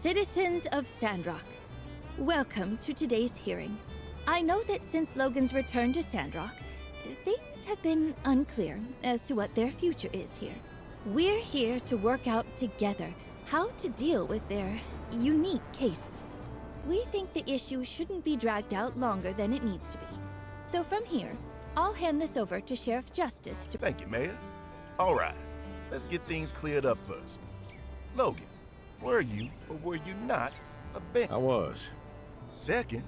Citizens of Sandrock, welcome to today's hearing. I know that since Logan's return to Sandrock, things have been unclear as to what their future is here. We're here to work out together how to deal with their unique cases. We think the issue shouldn't be dragged out longer than it needs to be. So from here, I'll hand this over to Sheriff Justice to— Thank you, Mayor. All right, let's get things cleared up first. Logan, were you or were you not a bank? I was. Second,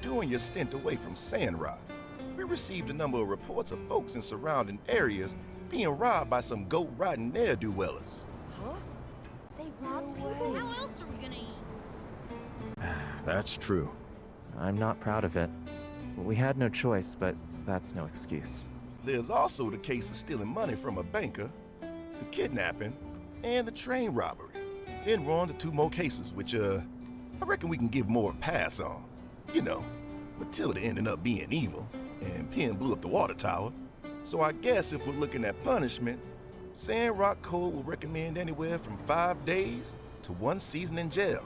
during your stint away from Sandrock, we received a number of reports of folks in surrounding areas being robbed by some goat-riding ne'er-do-wellers. Huh? They robbed people? How else are we gonna eat? That's true. I'm not proud of it. We had no choice, but that's no excuse. There's also the case of stealing money from a banker the kidnapping, and the train robbery. Then we're on to 2 more cases, which, I reckon we can give more a pass on. You know, Matilda ended up being evil, and Penn blew up the water tower. So I guess if we're looking at punishment, Sandrock Code will recommend anywhere from 5 days to 1 season in jail,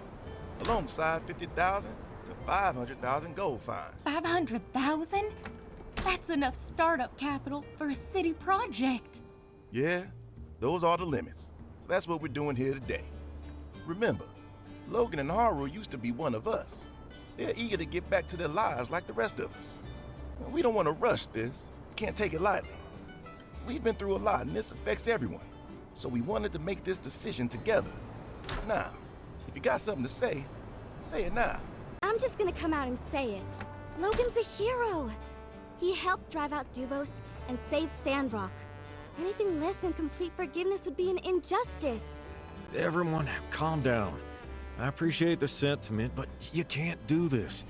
alongside 50,000 to 500,000 gold fine. 500,000? That's enough startup capital for a city project. Yeah, those are the limits. So that's what we're doing here today. Remember, Logan and Haru used to be one of us. They're eager to get back to their lives like the rest of us. We don't want to rush this. We can't take it lightly. We've been through a lot and this affects everyone. So we wanted to make this decision together. Now, if you got something to say it now. I'm just gonna come out and say it. Logan's a hero. He helped drive out Duvos and save Sandrock. Anything less than complete forgiveness would be an injustice. Everyone, calm down. I appreciate the sentiment, but you can't do this.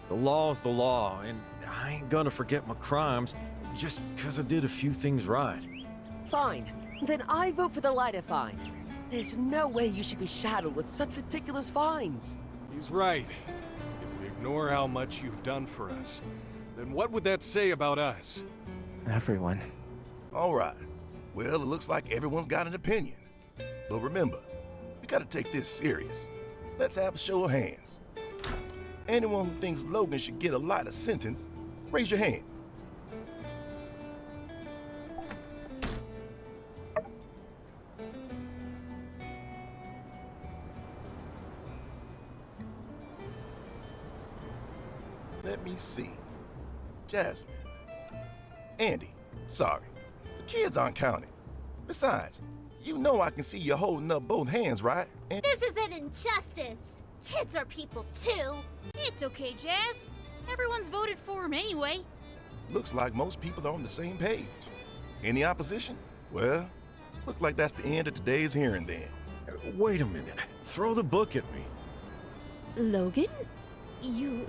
The law's the law, and I ain't gonna forget my crimes just because I did a few things right. Fine. Then I vote for the lighter fine. There's no way you should be shadowed with such ridiculous fines. He's right. If we ignore how much you've done for us, then what would that say about us? Everyone. All right. Well, it looks like everyone's got an opinion. But remember, we gotta take this serious. Let's have a show of hands. Anyone who thinks Logan should get a lighter sentence, raise your hand. Let me see. Jasmine. Andy, sorry. The kids aren't counted. Besides, you know I can see you holding up both hands, right? And This is an injustice. Kids are people too. It's okay, Jazz. Everyone's voted for him anyway. looks like most people are on the same page. Any opposition? Well, look like that's the end of today's hearing then. Wait a minute. Throw the book at me. Logan? You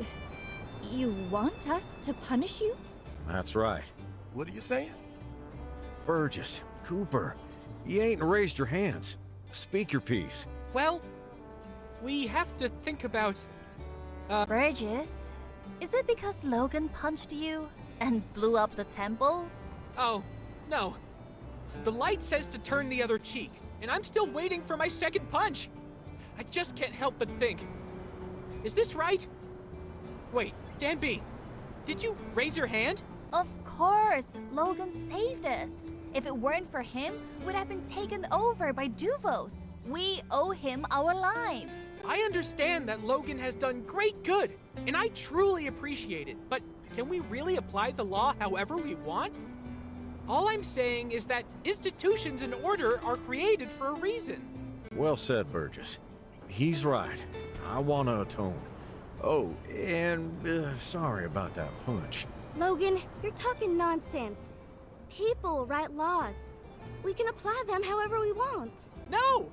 want us to punish you? That's right. What are you saying? Burgess, Cooper, you ain't raised your hands. Speak your piece. Well, we have to think about... Burgess, is it because Logan punched you and blew up the temple? Oh, no. The light says to turn the other cheek, and I'm still waiting for my second punch. I just can't help but think. Is this right? Wait, Dan B, did you raise your hand? Of course! Logan saved us. If it weren't for him, we'd have been taken over by Duvos. We owe him our lives. I understand that Logan has done great good, and I truly appreciate it, but can we really apply the law however we want? All I'm saying is that institutions and order are created for a reason. Well said, Burgess. He's right. I want to atone. Oh, and sorry about that punch. Logan, you're talking nonsense. People write laws. We can apply them however we want. No!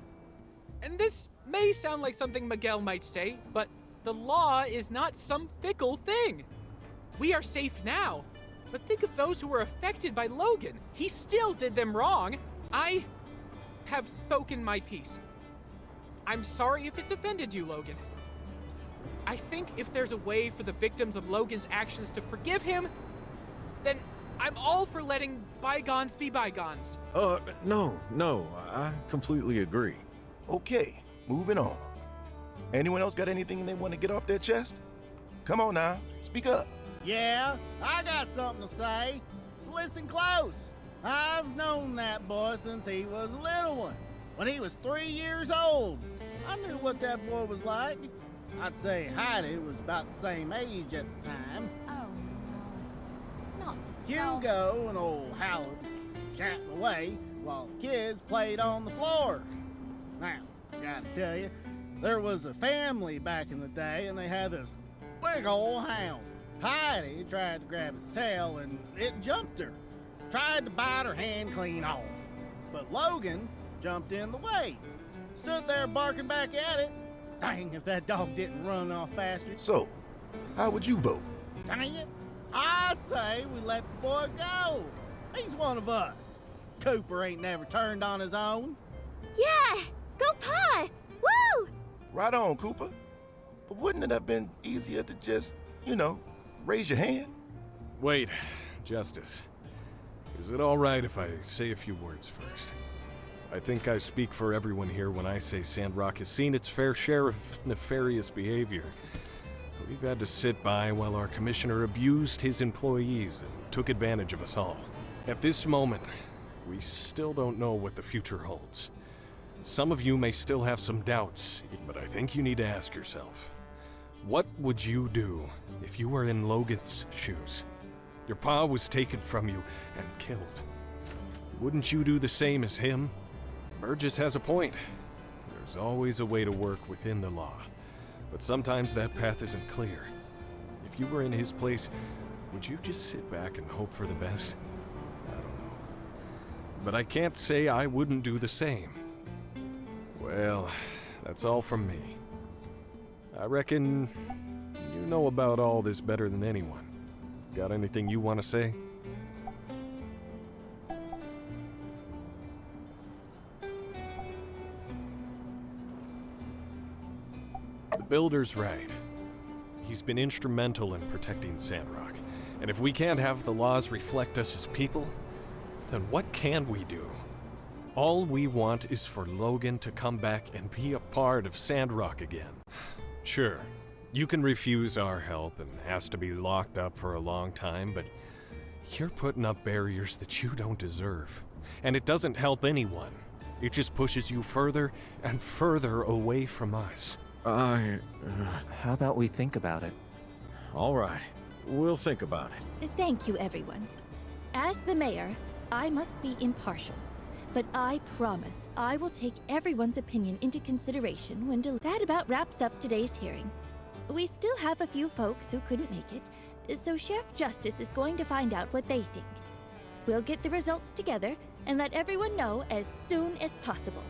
And this may sound like something Miguel might say, but the law is not some fickle thing. We are safe now, but think of those who were affected by Logan. He still did them wrong. I have spoken my piece. I'm sorry if it's offended you, Logan. I think if there's a way for the victims of Logan's actions to forgive him, then I'm all for letting bygones be bygones. No, I completely agree. Okay, moving on. Anyone else got anything they want to get off their chest? Come on now, speak up. Yeah, I got something to say. So listen close. I've known that boy since he was a little one. When he was 3 years old, I knew what that boy was like. I'd say Heidi was about the same age at the time. Oh, no. Not Hugo and old Howard chatting away while the kids played on the floor. Now, I gotta tell you, there was a family back in the day and they had this big old hound. Heidi tried to grab his tail and it jumped her. Tried to bite her hand clean off. But Logan jumped in the way. Stood there barking back at it. Dang, if that dog didn't run off faster. So, how would you vote? Dang it. I say we let the boy go. He's one of us. Cooper ain't never turned on his own. Yeah! Go Pa! Woo! Right on, Cooper. But wouldn't it have been easier to just, raise your hand? Wait, Justice. Is it all right if I say a few words first? I think I speak for everyone here when I say Sandrock has seen its fair share of nefarious behavior. We've had to sit by while our commissioner abused his employees and took advantage of us all. At this moment, we still don't know what the future holds. Some of you may still have some doubts, but I think you need to ask yourself, what would you do if you were in Logan's shoes? Your pa was taken from you and killed. Wouldn't you do the same as him? Burgess has a point. There's always a way to work within the law, but sometimes that path isn't clear. If you were in his place, would you just sit back and hope for the best? I don't know. But I can't say I wouldn't do the same. Well, that's all from me. I reckon you know about all this better than anyone. Got anything you want to say? The Builder's right. He's been instrumental in protecting Sandrock. And if we can't have the laws reflect us as people, then what can we do? All we want is for Logan to come back and be a part of Sandrock again. Sure, you can refuse our help and ask to be locked up for a long time, but you're putting up barriers that you don't deserve. And it doesn't help anyone. It just pushes you further and further away from us. How about we think about it? All right, we'll think about it. Thank you, everyone. As the mayor, I must be impartial. But I promise I will take everyone's opinion into consideration when that about wraps up today's hearing. We still have a few folks who couldn't make it, so Sheriff Justice is going to find out what they think. We'll get the results together and let everyone know as soon as possible.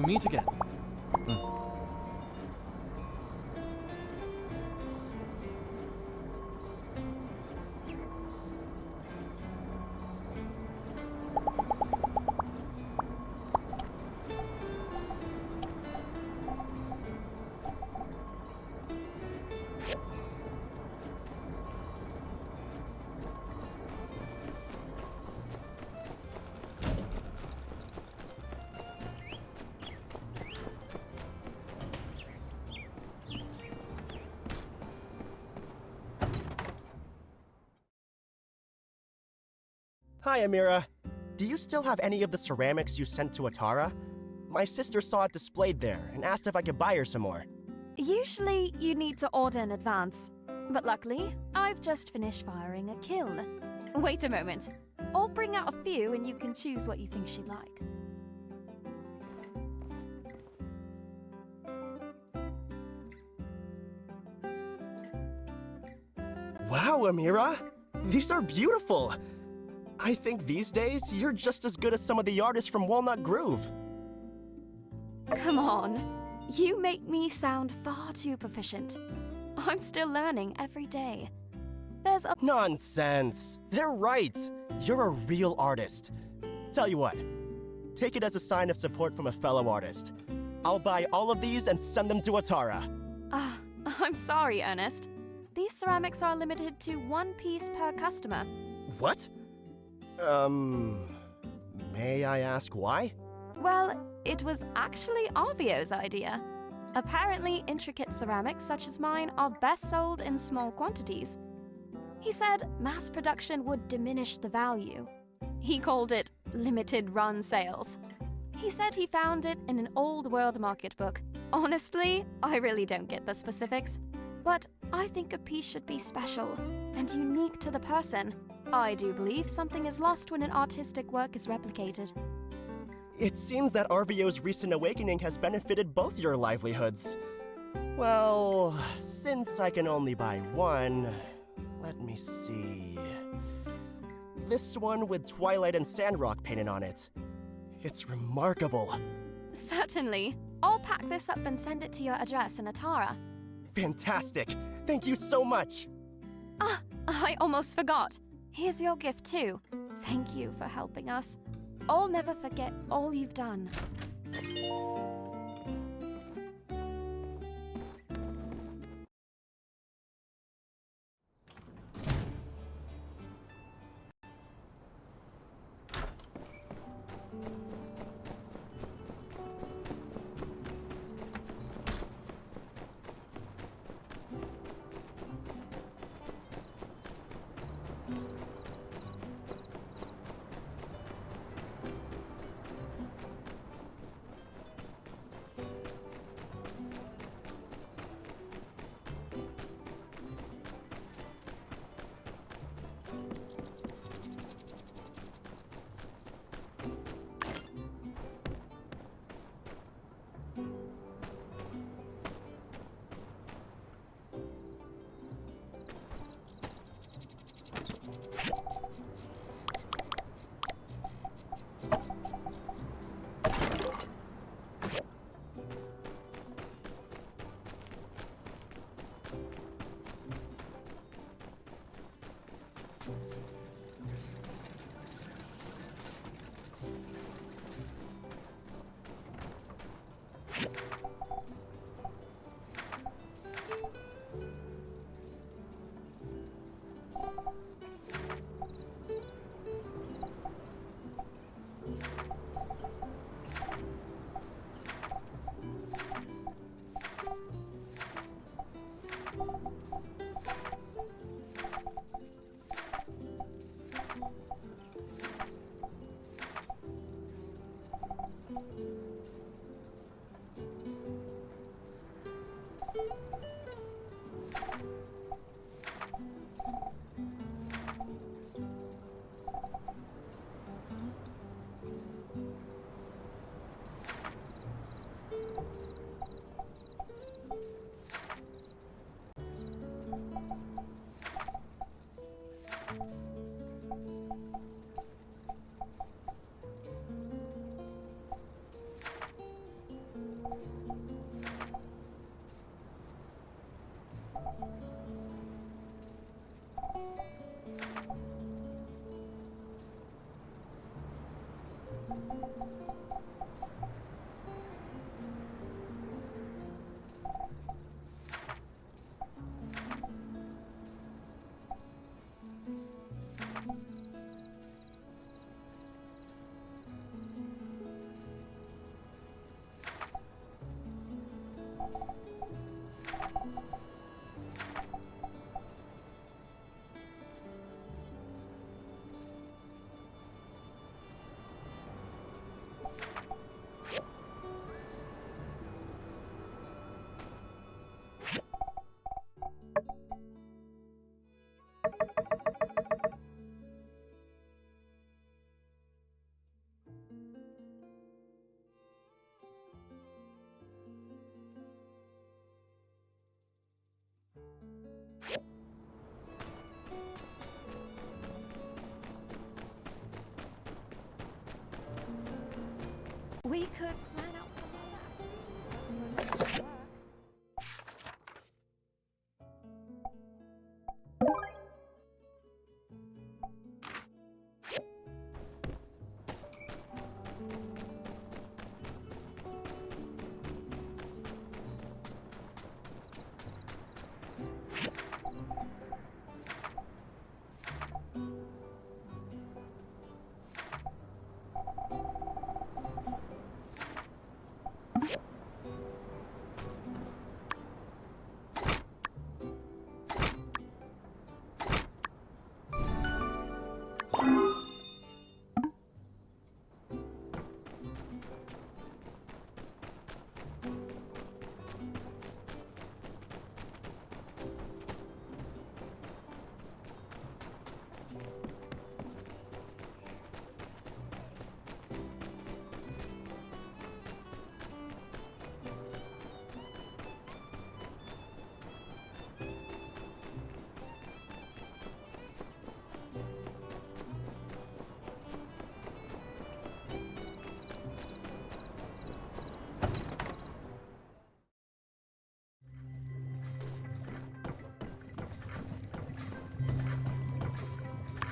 meet again. Hi, Amira. Do you still have any of the ceramics you sent to Atara? My sister saw it displayed there and asked if I could buy her some more. Usually, you need to order in advance. But luckily, I've just finished firing a kiln. Wait a moment. I'll bring out a few and you can choose what you think she'd like. Wow, Amira! These are beautiful! I think these days, you're just as good as some of the artists from Walnut Groove. Come on. You make me sound far too proficient. I'm still learning every day. There's a— Nonsense! They're right! You're a real artist. Tell you what, take it as a sign of support from a fellow artist. I'll buy all of these and send them to Atara. I'm sorry, Ernest. These ceramics are limited to 1 piece per customer. What? May I ask why? Well, it was actually Arvio's idea. Apparently, intricate ceramics such as mine are best sold in small quantities. He said mass production would diminish the value. He called it limited run sales. He said he found it in an old world market book. Honestly, I really don't get the specifics. But I think a piece should be special and unique to the person. I do believe something is lost when an artistic work is replicated. It seems that Arvio's recent awakening has benefited both your livelihoods. Well, since I can only buy one, let me see. This one with Twilight and Sandrock painted on it. It's remarkable. Certainly. I'll pack this up and send it to your address in Atara. Fantastic. Thank you so much. I almost forgot. Here's your gift too. Thank you for helping us. I'll never forget all you've done. We could plan out some other activities once you're done with work.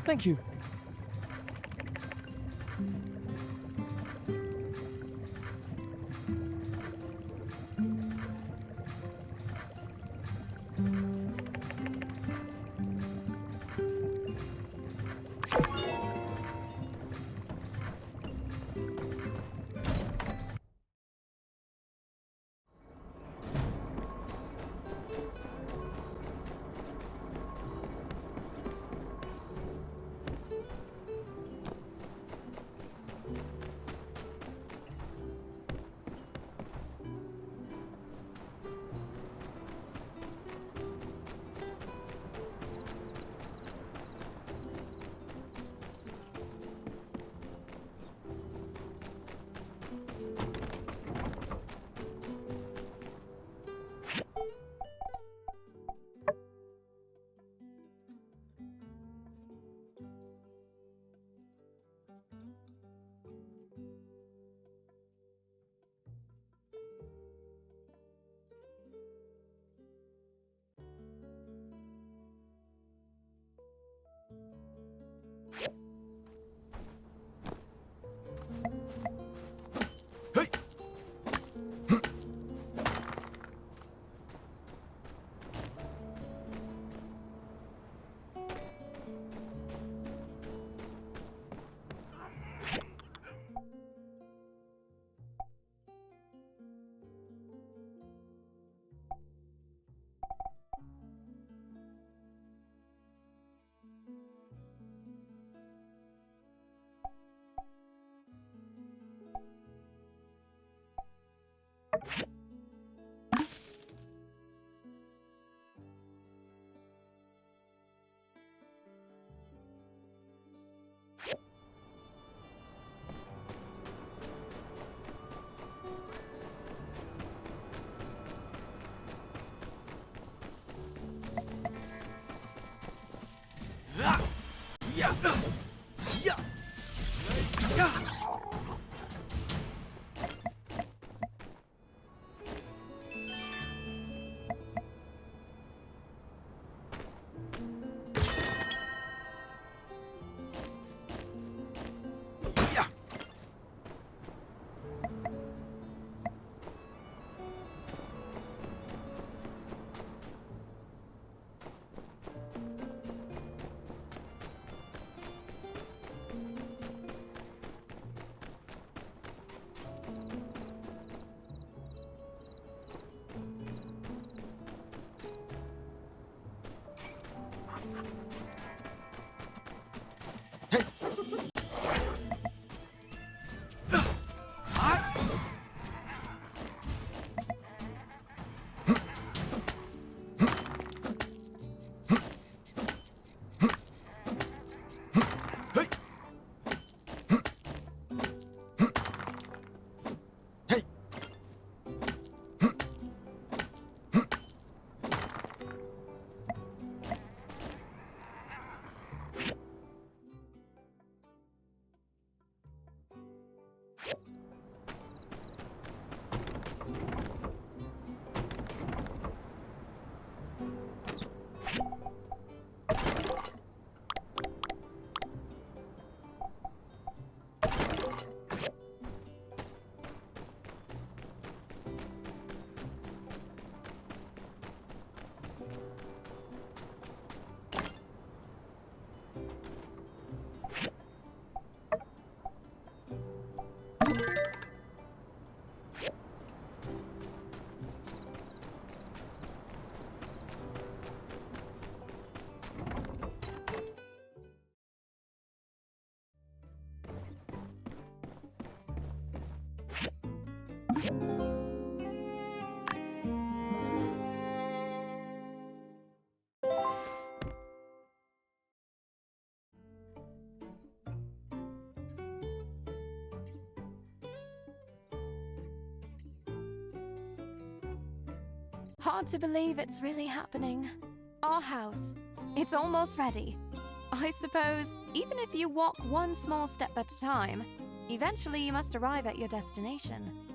Thank you. Hard to believe it's really happening. Our house. It's almost ready. I suppose, even if you walk one small step at a time, eventually you must arrive at your destination.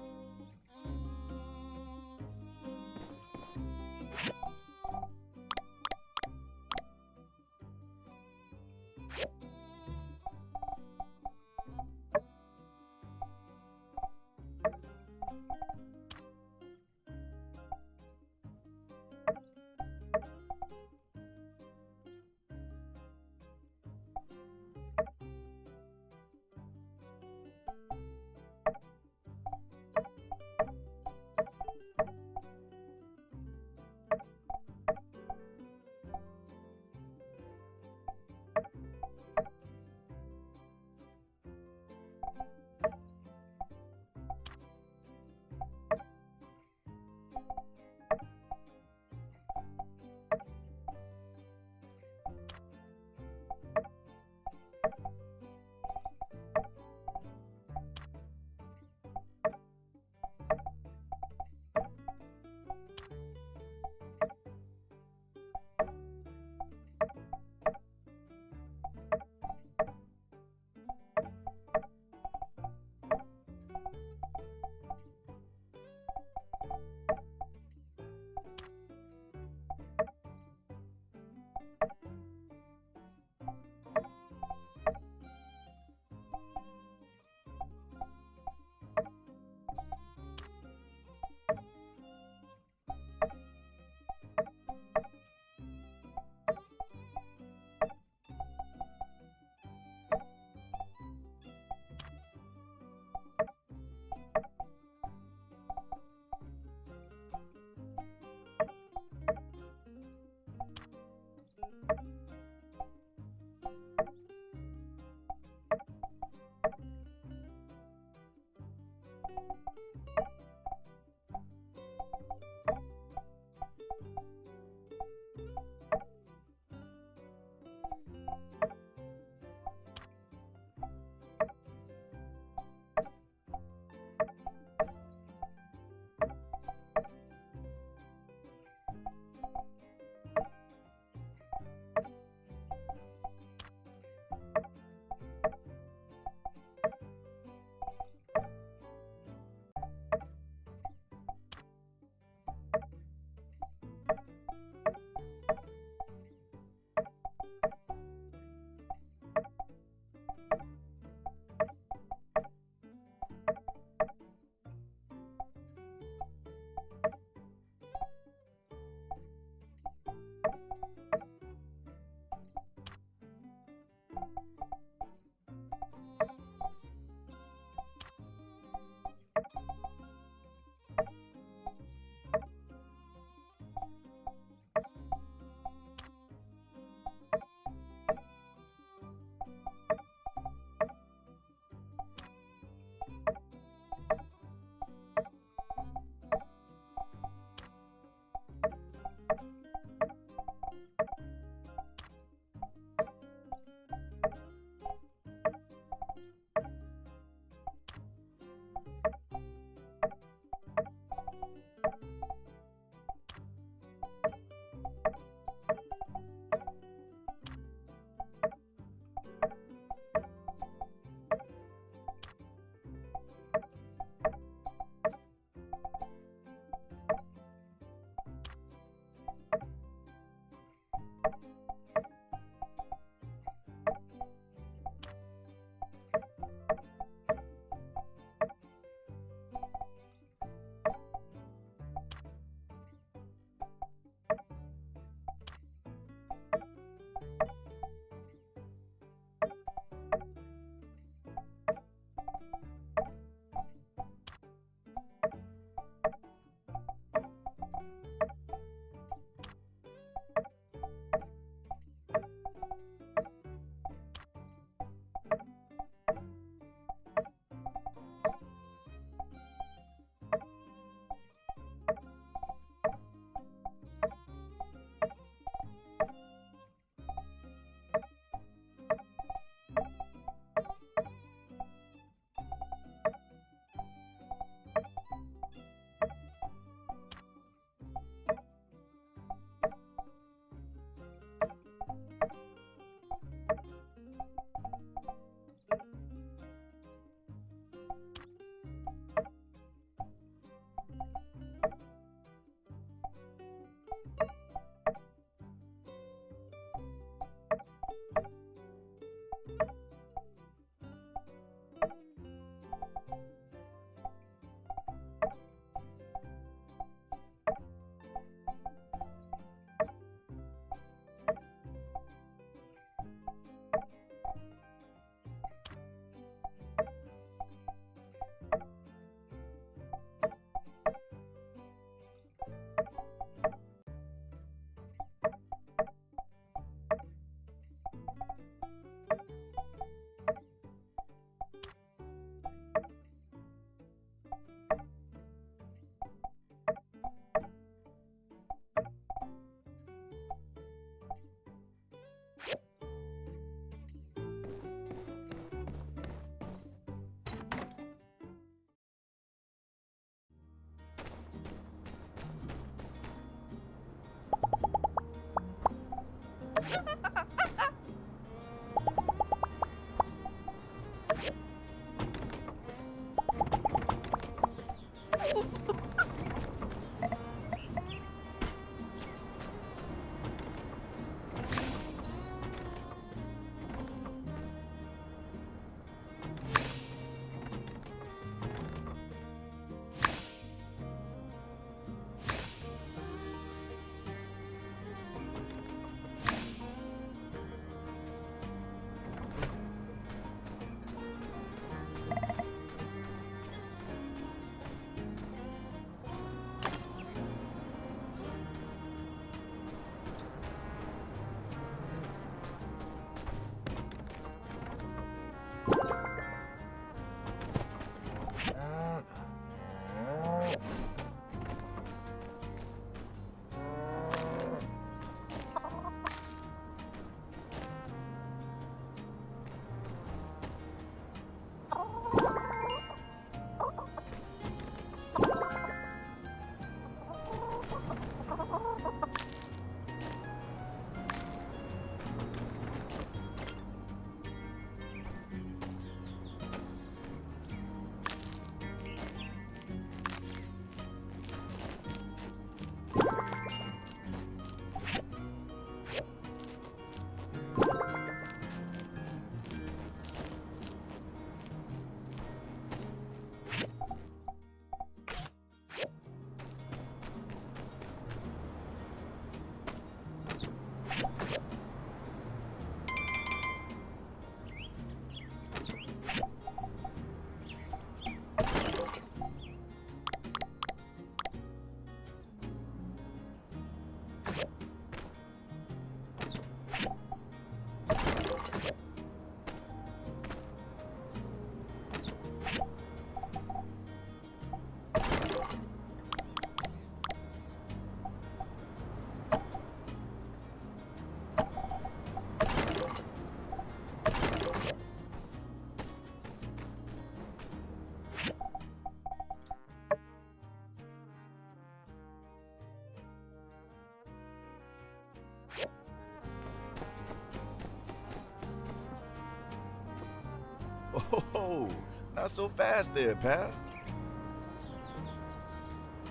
Oh, not so fast there, pal.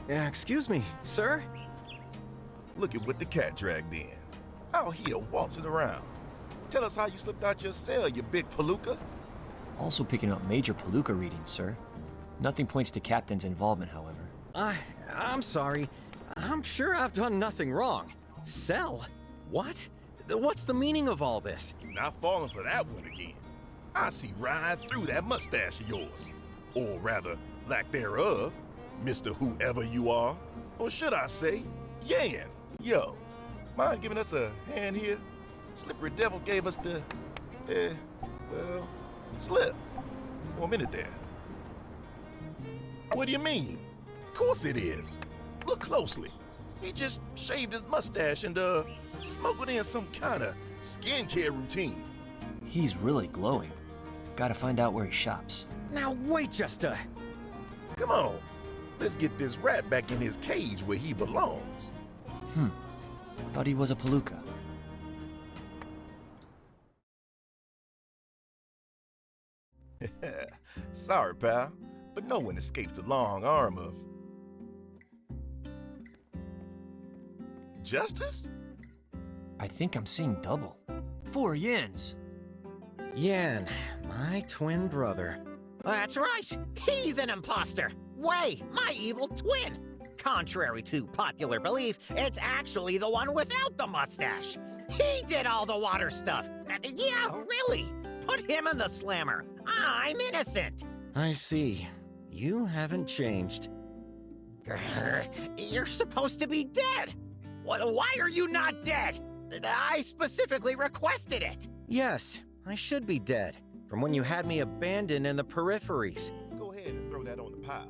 Excuse me, sir? Look at what the cat dragged in. Out here waltzing around. Tell us how you slipped out your cell, you big palooka. Also picking up major palooka readings, sir. Nothing points to Captain's involvement, however. I'm sorry. I'm sure I've done nothing wrong. Cell? What? What's the meaning of all this? Not falling for that one again. I see right through that mustache of yours. Or rather, lack thereof, Mr. Whoever you are. Or should I say, Yan. Yo, mind giving us a hand here? Slippery Devil gave us the, slip. For a minute there. What do you mean? Of course it is. Look closely. He just shaved his mustache and, smuggled in some kind of skincare routine. He's really glowing. Gotta find out where he shops. Now wait just a... Come on. Let's get this rat back in his cage where he belongs. Thought he was a palooka. Sorry, pal, but no one escapes the long arm of... Justice? I think I'm seeing double. 4 yens. Yan, my twin brother. That's right! He's an imposter! Wei, my evil twin! Contrary to popular belief, it's actually the one without the mustache! He did all the water stuff! Yeah, really! Put him in the slammer! I'm innocent! I see. You haven't changed. You're supposed to be dead! Why are you not dead? I specifically requested it! Yes, I should be dead. From when you had me abandoned in the peripheries. Go ahead and throw that on the pile.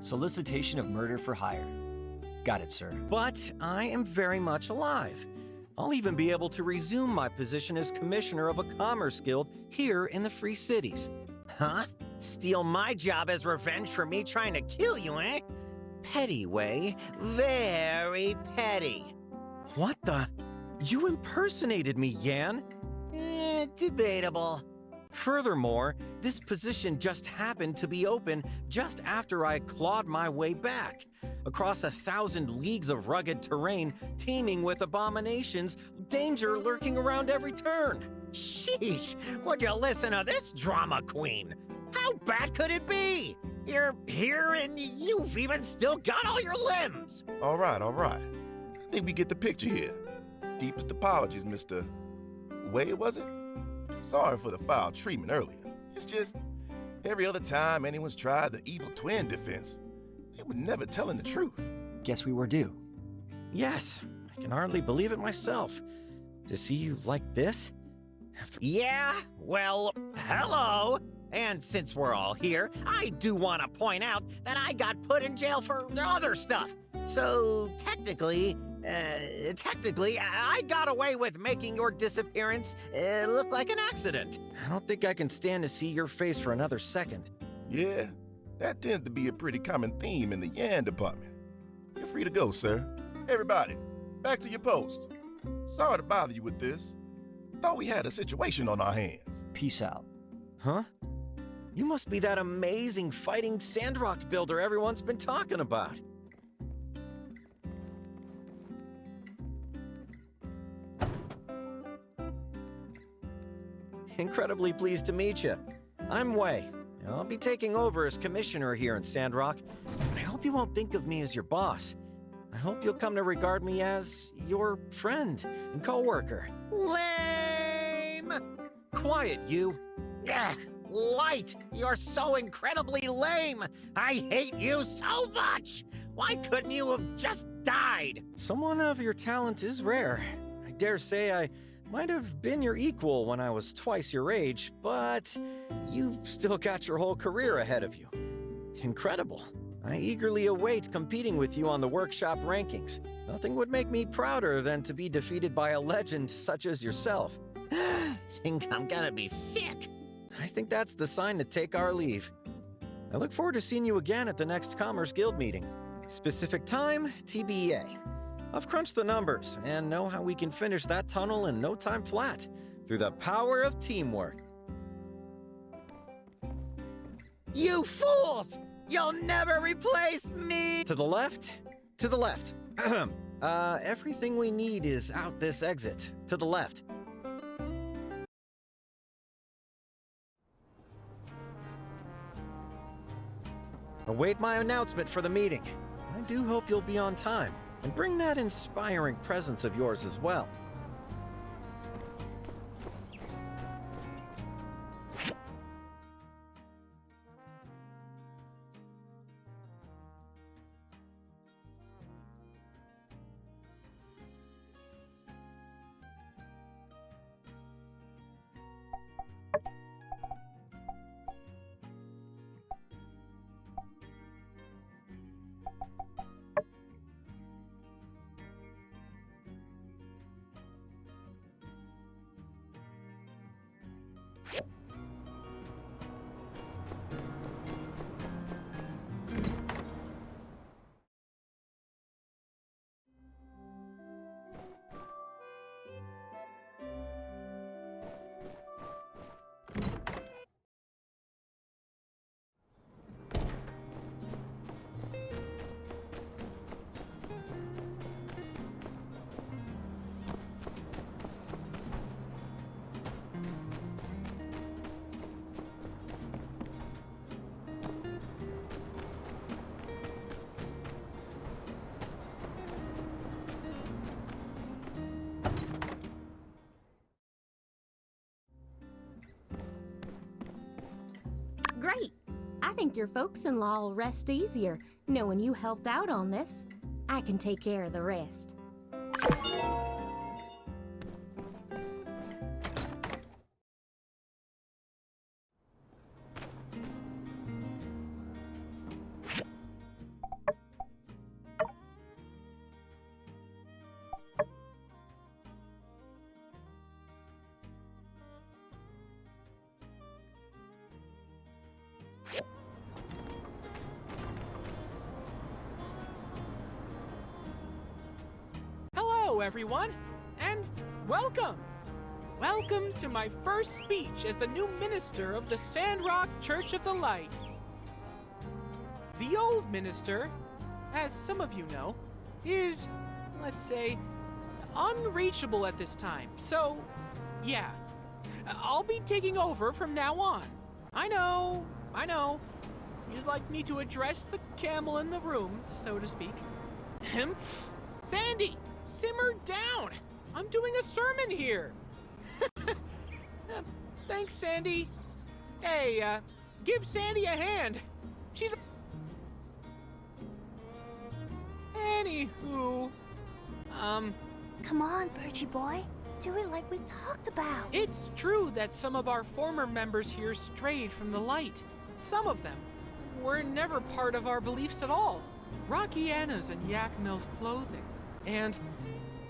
Solicitation of murder for hire. Got it, sir. But I am very much alive. I'll even be able to resume my position as commissioner of a commerce guild here in the Free Cities. Huh? Steal my job as revenge for me trying to kill you, eh? Petty, Wei. Very petty. What the? You impersonated me, Yan. Debatable. Furthermore, this position just happened to be open just after I clawed my way back. Across 1,000 leagues of rugged terrain teeming with abominations, danger lurking around every turn. Sheesh, would you listen to this drama queen? How bad could it be? You're here and you've even still got all your limbs. All right. I think we get the picture here. Deepest apologies, Mr. Wei, was it? Sorry for the foul treatment earlier. It's just, every other time anyone's tried the evil twin defense, they were never telling the truth. Guess we were due. Yes, I can hardly believe it myself. To see you like this? Yeah, well, hello. And since we're all here, I do want to point out that I got put in jail for other stuff. So technically, I got away with making your disappearance look like an accident. I don't think I can stand to see your face for another second. Yeah, that tends to be a pretty common theme in the Yan department. You're free to go, sir. Everybody, back to your post. Sorry to bother you with this. Thought we had a situation on our hands. Peace out. Huh? You must be that amazing fighting Sandrock builder everyone's been talking about. Incredibly pleased to meet you. I'm Wei. I'll be taking over as commissioner here in Sandrock, but I hope you won't think of me as your boss. I hope you'll come to regard me as your friend and co-worker. Lame! Quiet, you. Ugh, Light, you're so incredibly lame. I hate you so much. Why couldn't you have just died? Someone of your talent is rare. I dare say I might have been your equal when I was twice your age, but you've still got your whole career ahead of you. Incredible. I eagerly await competing with you on the workshop rankings. Nothing would make me prouder than to be defeated by a legend such as yourself. Think I'm gonna be sick. I think that's the sign to take our leave. I look forward to seeing you again at the next Commerce Guild meeting. Specific time, TBA. I've crunched the numbers and know how we can finish that tunnel in no time flat, through the power of teamwork. You fools! You'll never replace me! To the left? To the left. Everything we need is out this exit. To the left. Await my announcement for the meeting. I do hope you'll be on time, and bring that inspiring presence of yours as well. Great. I think your folks-in-law will rest easier, knowing you helped out on this. I can take care of the rest. Hello, everyone, and welcome! Welcome to my first speech as the new minister of the Sandrock Church of the Light. The old minister, as some of you know, is, let's say, unreachable at this time. So, yeah, I'll be taking over from now on. I know, you'd like me to address the camel in the room, so to speak. Sandy! Simmer down! I'm doing a sermon here! Thanks, Sandy. Hey, give Sandy a hand. She's a... Anywho... Come on, Birchie boy. Do it like we talked about. It's true that some of our former members here strayed from the light. Some of them were never part of our beliefs at all. Rocky Anna's and Yak Mill's clothing. And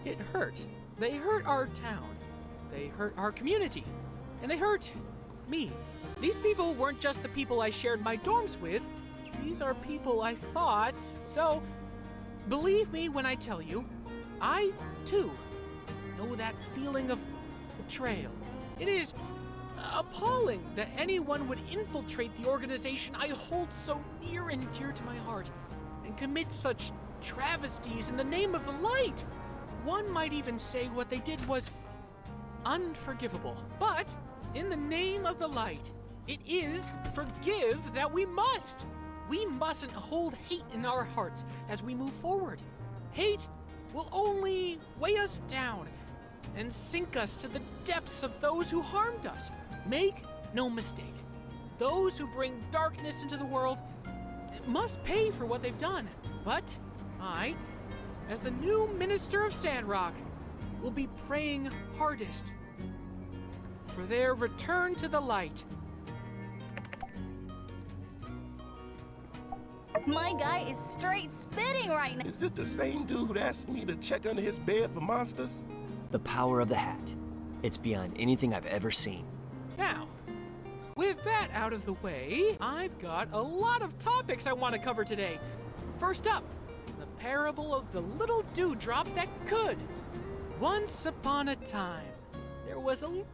it hurt. They hurt our town. They hurt our community. And they hurt me. These people weren't just the people I shared my dorms with. These are people I thought. So, believe me when I tell you, I, too, know that feeling of betrayal. It is appalling that anyone would infiltrate the organization I hold so near and dear to my heart and commit such travesties in the name of the light. One might even say what they did was unforgivable. But in the name of the light, it is forgive that we must. We mustn't hold hate in our hearts as we move forward. Hate will only weigh us down and sink us to the depths of those who harmed us. Make no mistake, those who bring darkness into the world must pay for what they've done. But I, as the new minister of Sandrock, will be praying hardest for their return to the light. My guy is straight spitting right now. Is this the same dude who asked me to check under his bed for monsters? The power of the hat. It's beyond anything I've ever seen. Now, with that out of the way, I've got a lot of topics I want to cover today. First up, the parable of the little dewdrop that could. Once upon a time, there was a...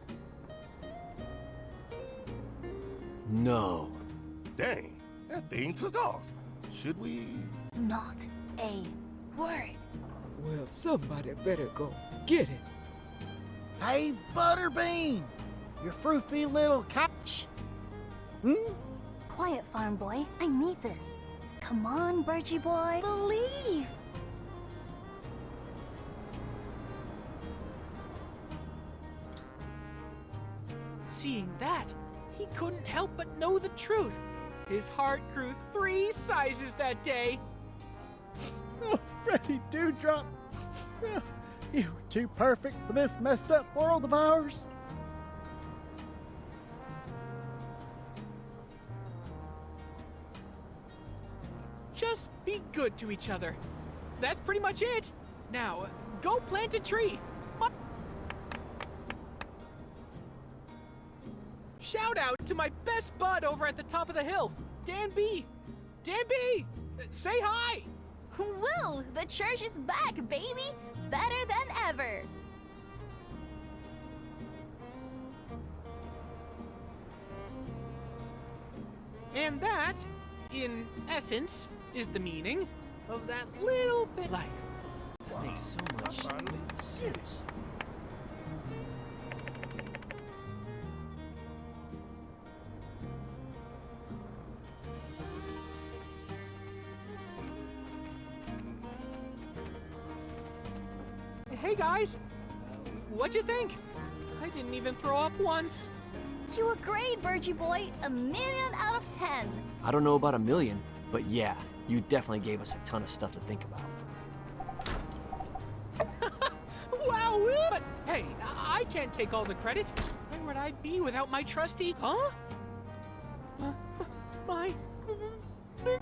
No. Dang, that thing took off. Should we? Not a word. Well, somebody better go get it. Hey, Butterbean! Your froofy little couch. Quiet, farm boy. I need this. Come on, Birchie boy. Believe! Seeing that, he couldn't help but know the truth. His heart grew 3 sizes that day. Oh, Freddy Dewdrop. Oh, you were too perfect for this messed up world of ours. Just be good to each other. That's pretty much it. Now, go plant a tree. Shout out to my best bud over at the top of the hill, Dan B. Dan B, say hi. Woo! The church is back, baby! Better than ever! And that, in essence, is the meaning of that little thing. Life. That makes so much sense. Hey guys, what'd you think? I didn't even throw up once. You were great, Birchie boy. 1,000,000 out of 10. I don't know about 1,000,000, but yeah, you definitely gave us a ton of stuff to think about. Wow, but hey, I can't take all the credit. Where would I be without my trusty? Huh? My...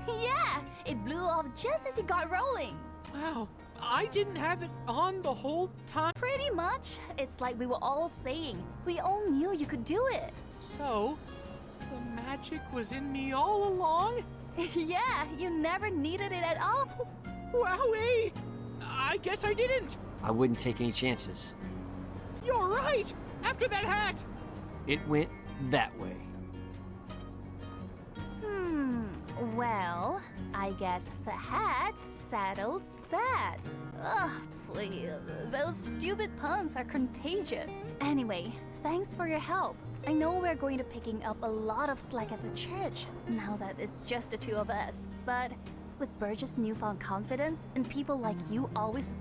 Yeah, it blew off just as you got rolling. Wow, I didn't have it on the whole time. Pretty much. It's like we were all saying. We all knew you could do it. So, the magic was in me all along? Yeah, you never needed it at all. Wowee! I guess I didn't. I wouldn't take any chances. You're right! After that hat! It went that way. Well, I guess the hat settles that. Ugh, please. Those stupid puns are contagious. Anyway, thanks for your help. I know we're going to picking up a lot of slack at the church now that it's just the two of us. But with Burgess' newfound confidence and people like you always...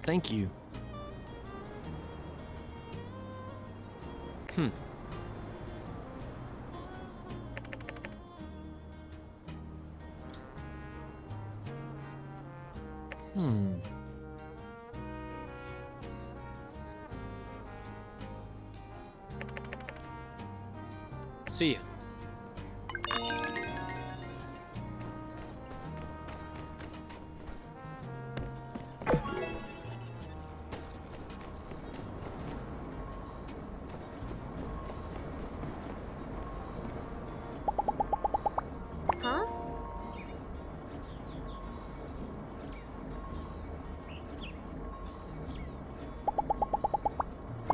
Thank you. Hmm. See ya. Huh?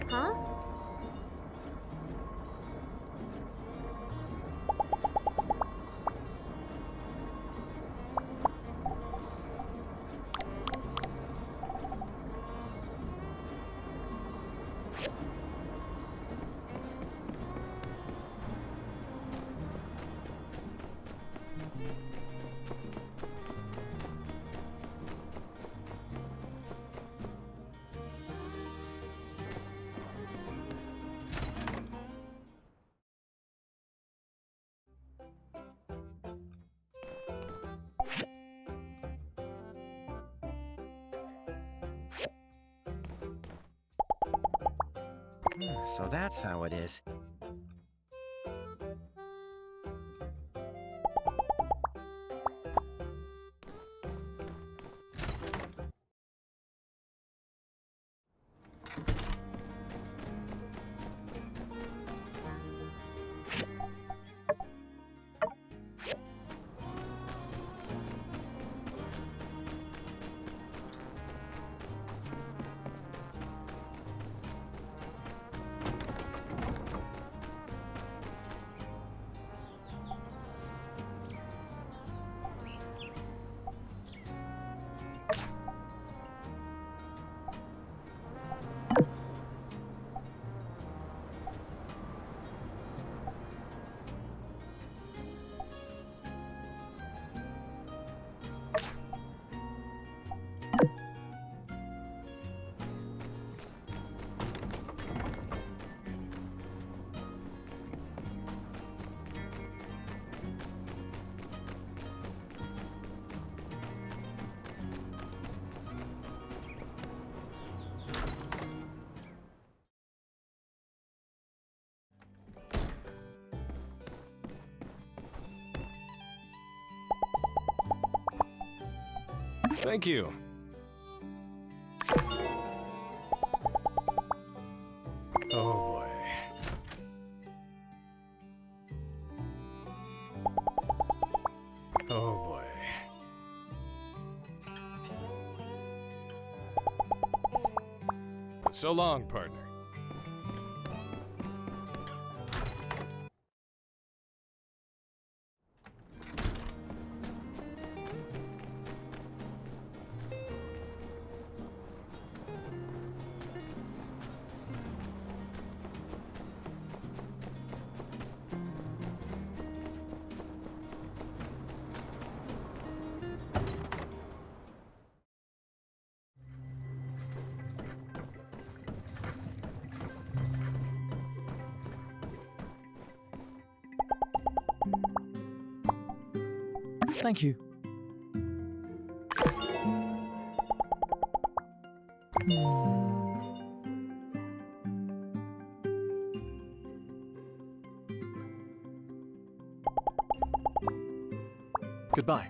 Huh? So that's how it is. Thank you. Oh boy. Oh boy. So long, partner. Thank you. Goodbye.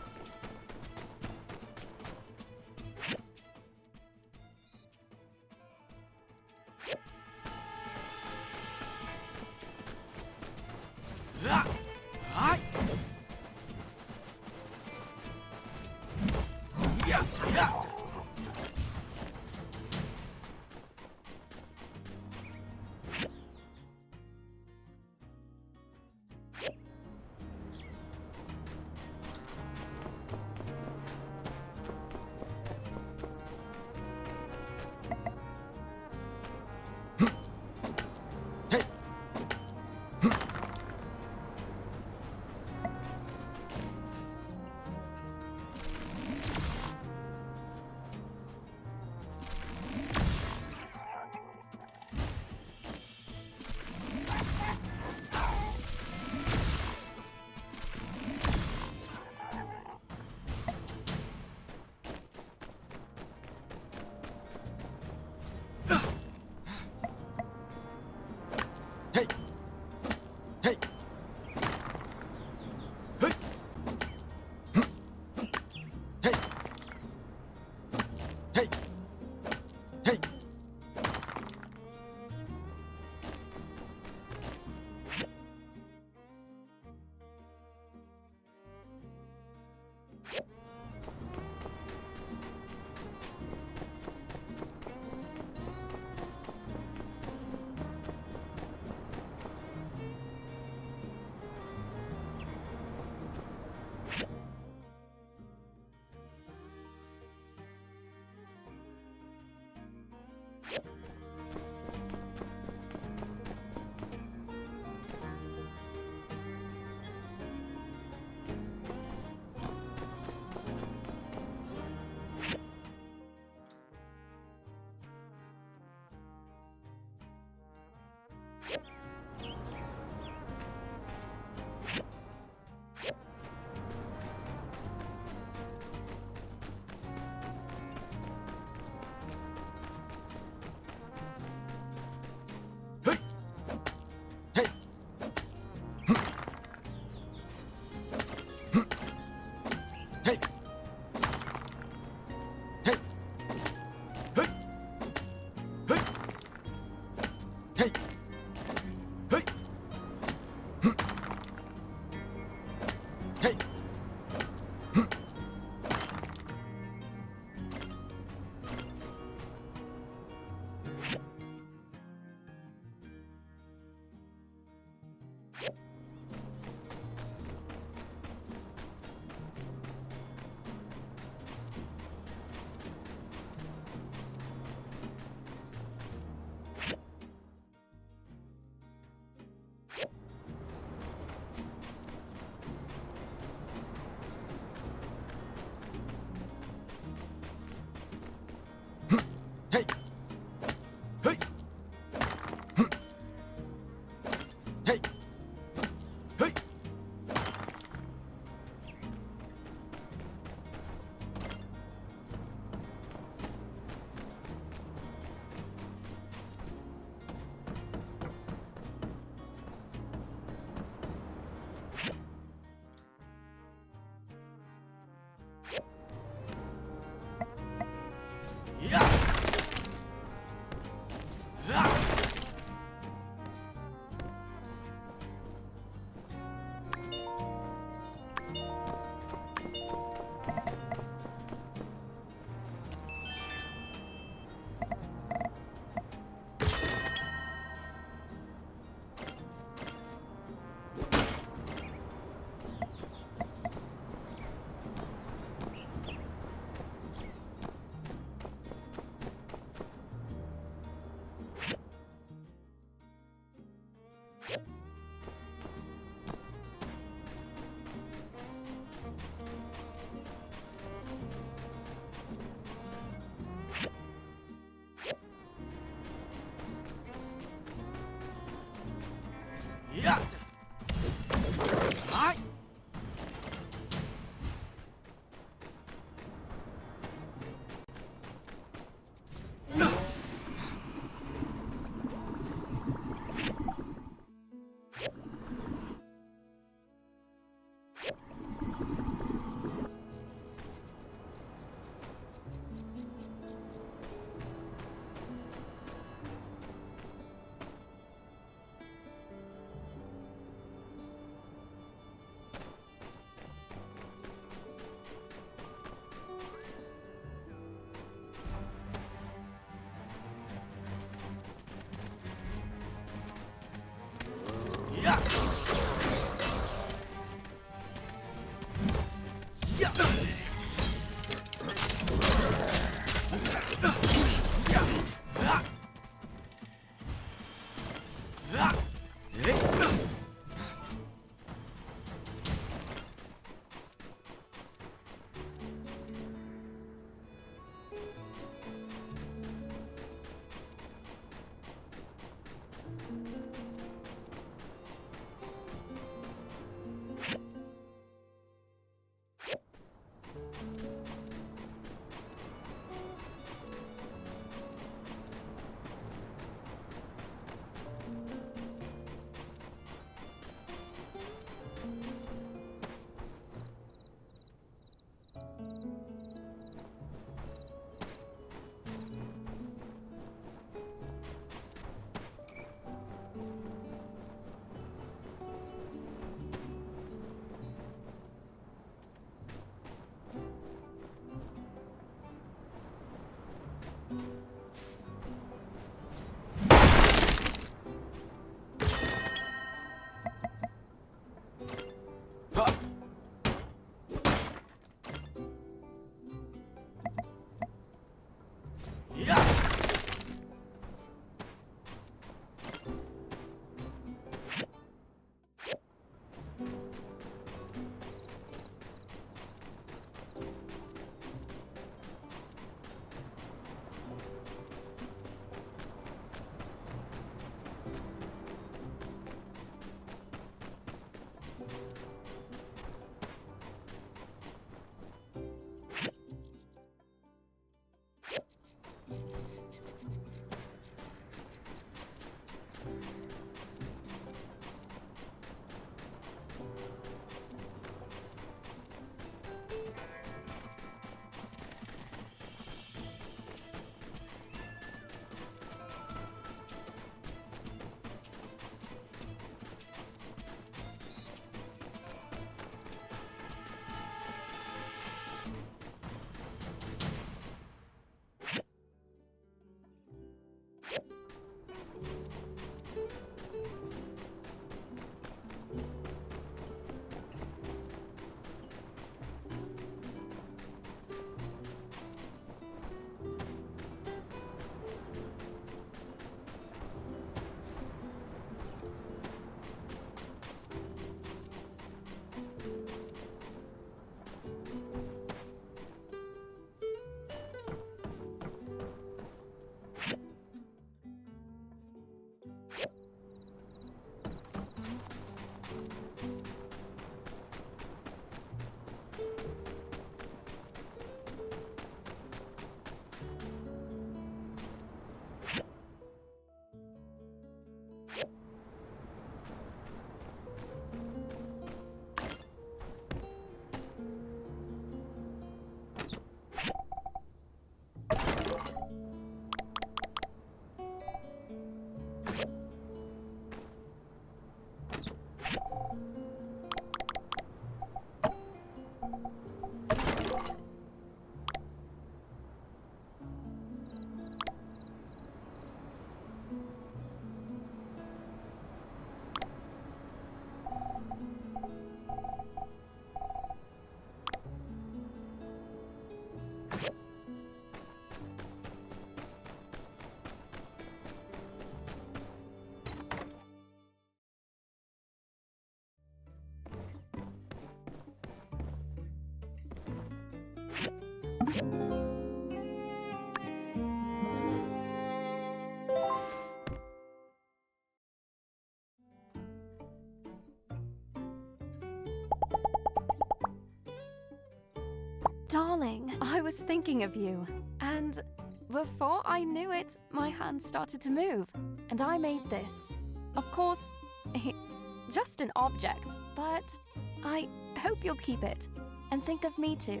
Darling, I was thinking of you. And before I knew it, my hand started to move. And I made this. Of course, it's just an object, but I hope you'll keep it. And think of me too.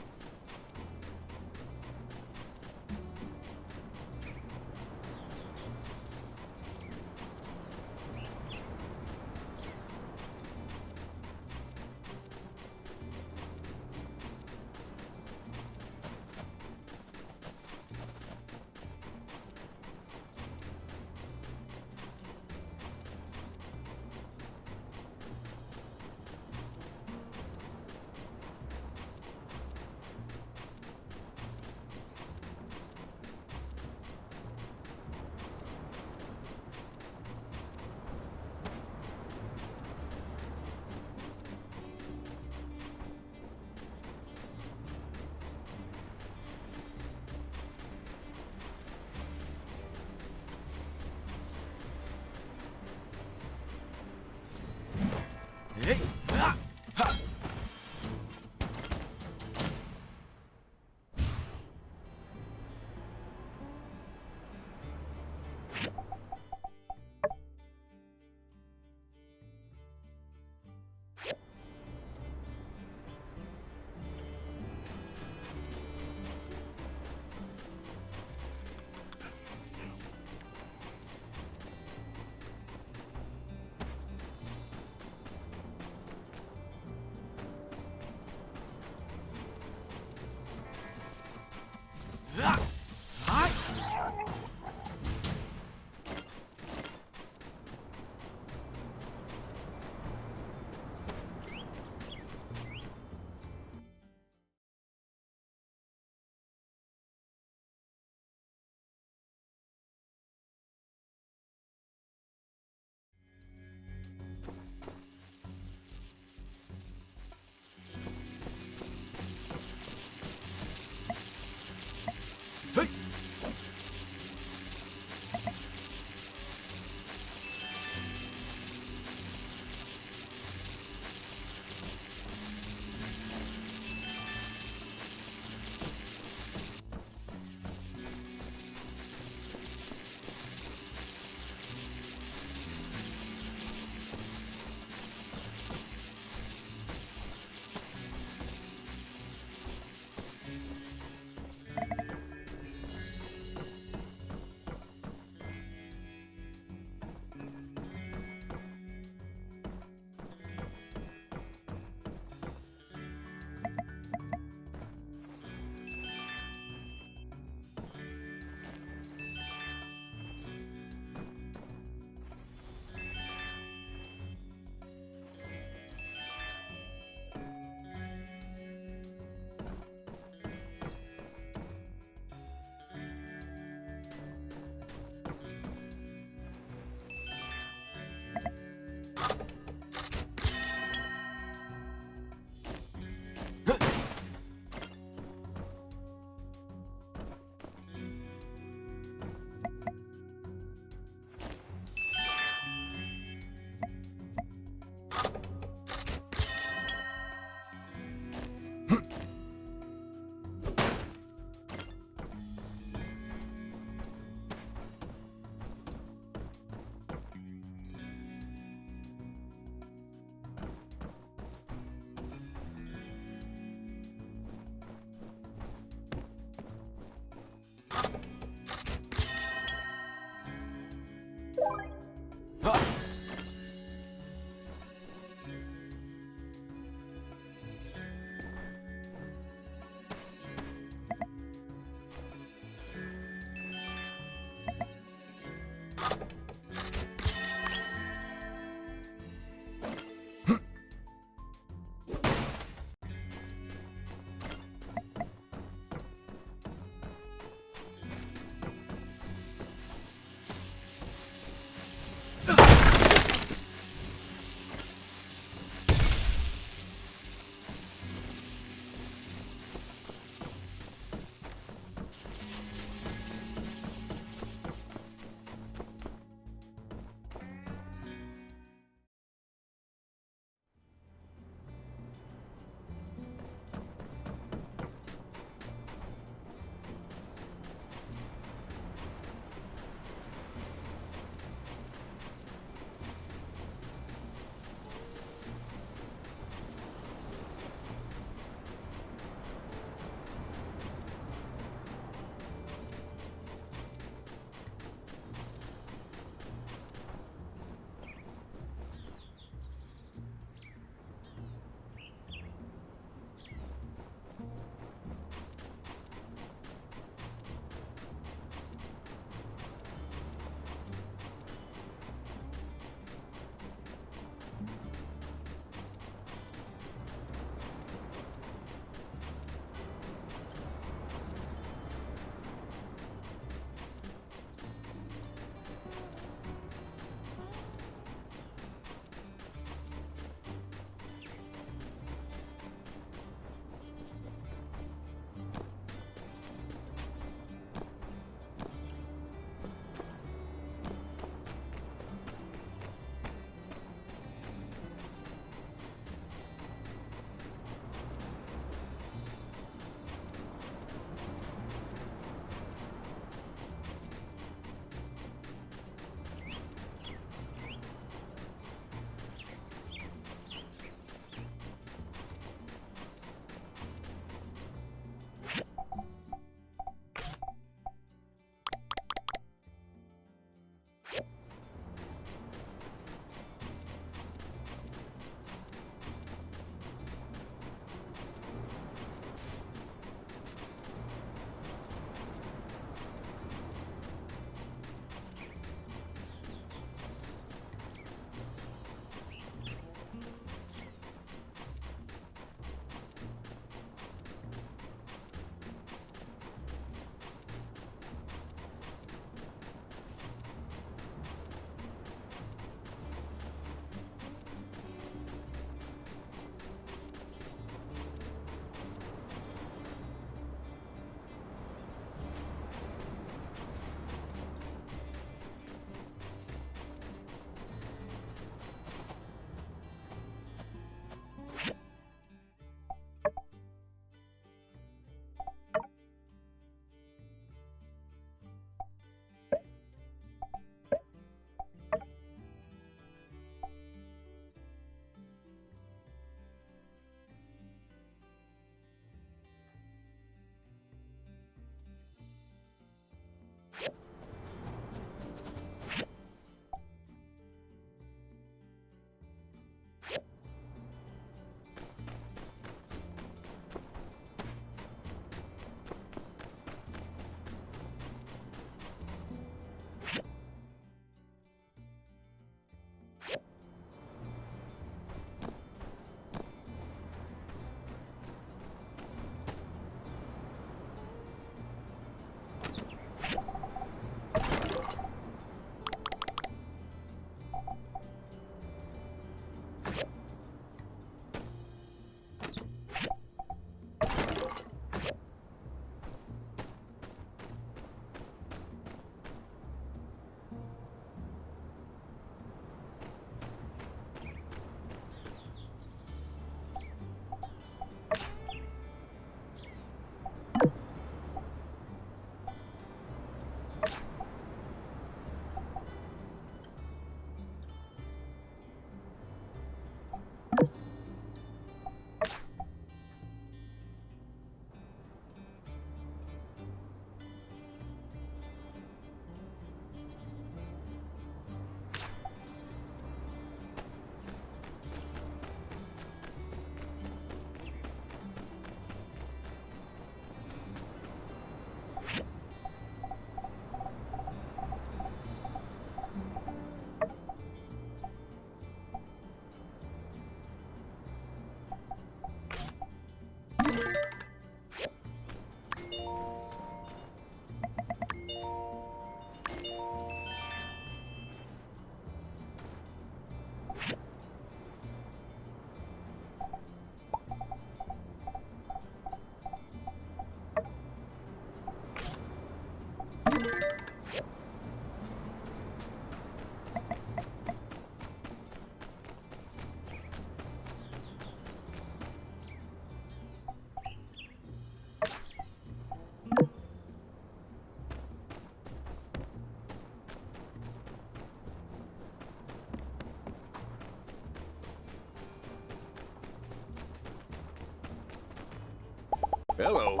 Hello.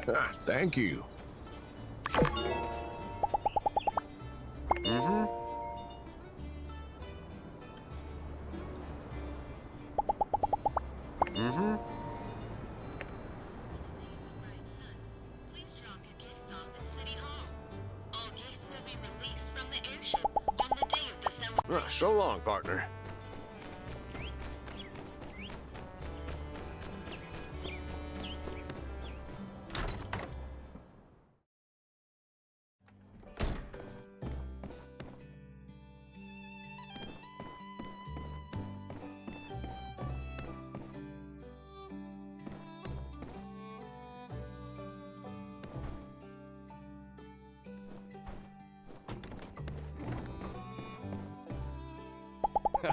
Ah, thank you. Mm-hmm. Mm-hmm. So long, partner.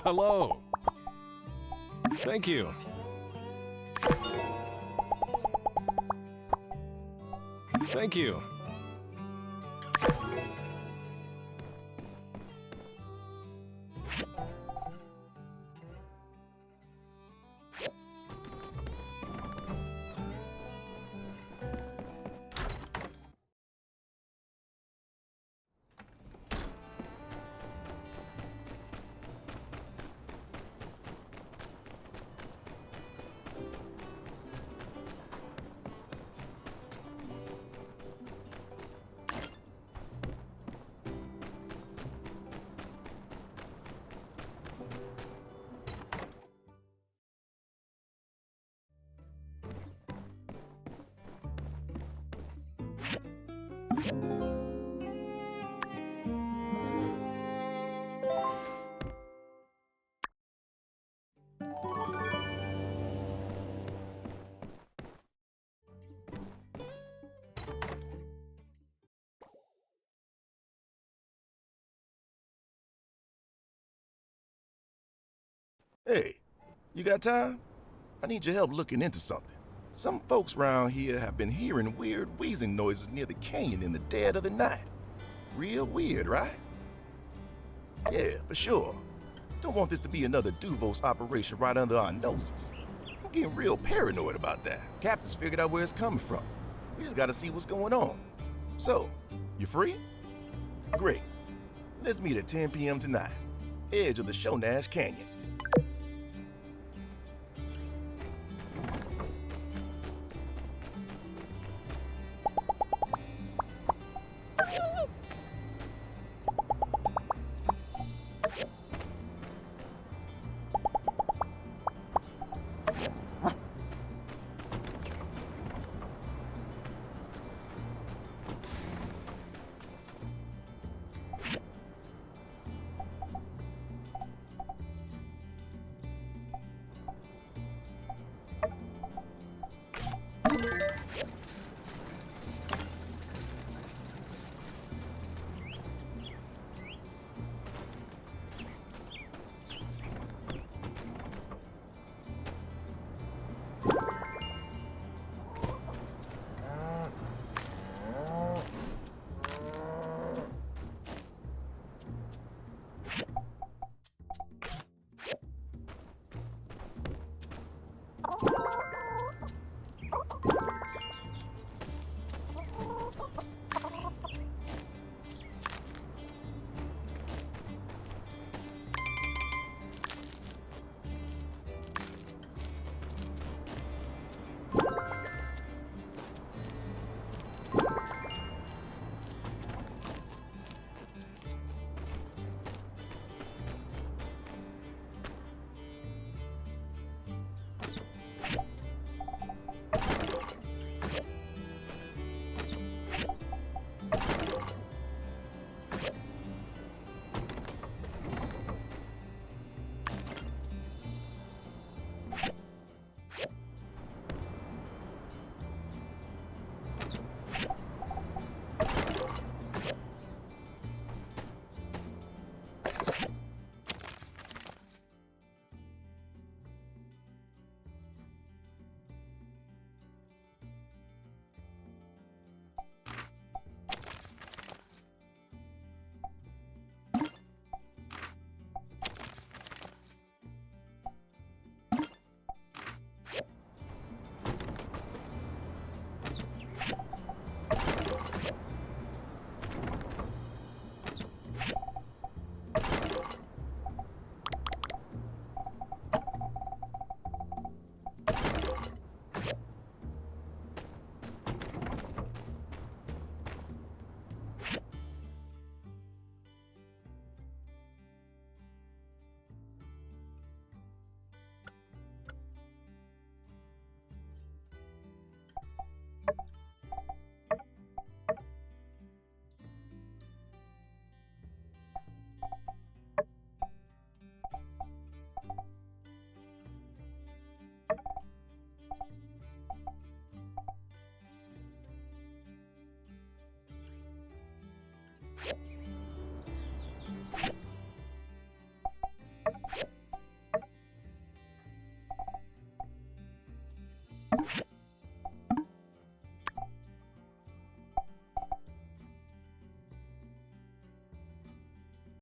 Hello. Thank you. Thank you. Hey, you got time? I need your help looking into something. Some folks around here have been hearing weird wheezing noises near the canyon in the dead of the night. Real weird, right? Yeah, for sure. Don't want this to be another Duvos operation right under our noses. I'm getting real paranoid about that. Captain's figured out where it's coming from. We just gotta see what's going on. So, you free? Great. Let's meet at 10 p.m. tonight. Edge of the Shonash Canyon.